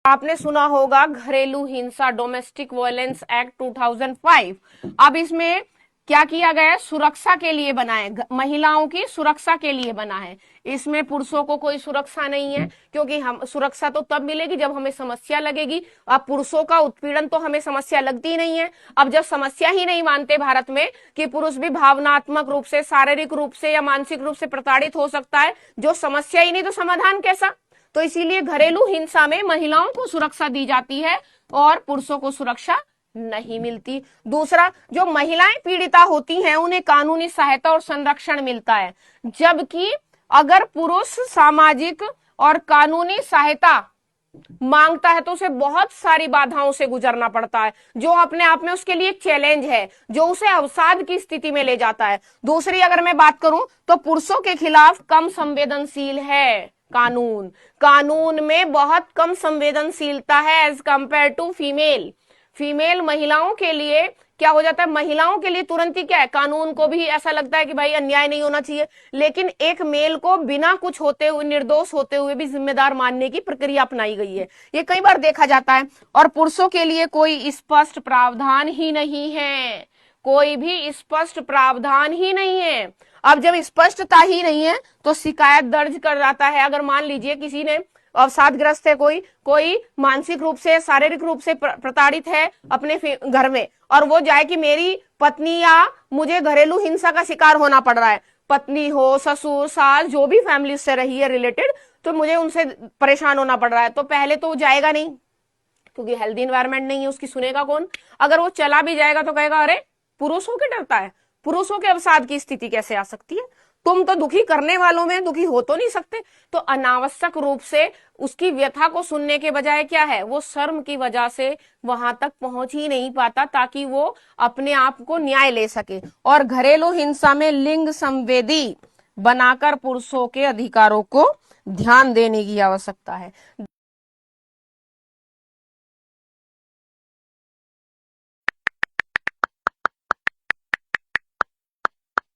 आपने सुना होगा घरेलू हिंसा डोमेस्टिक वायलेंस एक्ट 2005। अब इसमें क्या किया गया है, सुरक्षा के लिए बना है, महिलाओं की सुरक्षा के लिए बना है। इसमें पुरुषों को कोई सुरक्षा नहीं है, क्योंकि हम सुरक्षा तो तब मिलेगी जब हमें समस्या लगेगी। अब पुरुषों का उत्पीड़न तो हमें समस्या लगती नहीं है। अब जब समस्या ही नहीं मानते भारत में कि पुरुष भी भावनात्मक रूप से, शारीरिक रूप से या मानसिक रूप से प्रताड़ित हो सकता है, जो समस्या ही नहीं तो समाधान कैसा। तो इसीलिए घरेलू हिंसा में महिलाओं को सुरक्षा दी जाती है और पुरुषों को सुरक्षा नहीं मिलती। दूसरा, जो महिलाएं पीड़िता होती हैं उन्हें कानूनी सहायता और संरक्षण मिलता है, जबकि अगर पुरुष सामाजिक और कानूनी सहायता मांगता है तो उसे बहुत सारी बाधाओं से गुजरना पड़ता है, जो अपने आप में उसके लिए चैलेंज है, जो उसे अवसाद की स्थिति में ले जाता है। दूसरी अगर मैं बात करूं तो पुरुषों के खिलाफ कम संवेदनशील है कानून। कानून में बहुत कम संवेदनशीलता है एज कंपेयर टू फीमेल महिलाओं के लिए क्या हो जाता है, महिलाओं के लिए तुरंत ही क्या है, कानून को भी ऐसा लगता है कि भाई अन्याय नहीं होना चाहिए, लेकिन एक मेल को बिना कुछ होते हुए, निर्दोष होते हुए भी जिम्मेदार मानने की प्रक्रिया अपनाई गई है। ये कई बार देखा जाता है। और पुरुषों के लिए कोई स्पष्ट प्रावधान ही नहीं है, कोई भी स्पष्ट प्रावधान ही नहीं है। अब जब स्पष्टता ही नहीं है तो शिकायत दर्ज कर जाता है। अगर मान लीजिए किसी ने अवसादग्रस्त है, कोई मानसिक रूप से, शारीरिक रूप से प्रताड़ित है अपने घर में, और वो जाए कि मेरी पत्नी या मुझे घरेलू हिंसा का शिकार होना पड़ रहा है, पत्नी हो, ससुर, सास, जो भी फैमिली से रही है रिलेटेड, तो मुझे उनसे परेशान होना पड़ रहा है, तो पहले तो वो जाएगा नहीं, क्योंकि हेल्दी एनवायरमेंट नहीं है, उसकी सुनेगा कौन। अगर वो चला भी जाएगा तो कहेगा अरे पुरुषों के डरता है, पुरुषों के अवसाद की स्थिति कैसे आ सकती है, तुम तो दुखी करने वालों में दुखी हो तो नहीं सकते। तो अनावश्यक रूप से उसकी व्यथा को सुनने के बजाय क्या है, वो शर्म की वजह से वहां तक पहुंच ही नहीं पाता ताकि वो अपने आप को न्याय ले सके। और घरेलू हिंसा में लिंग संवेदी बनाकर पुरुषों के अधिकारों को ध्यान देने की आवश्यकता है।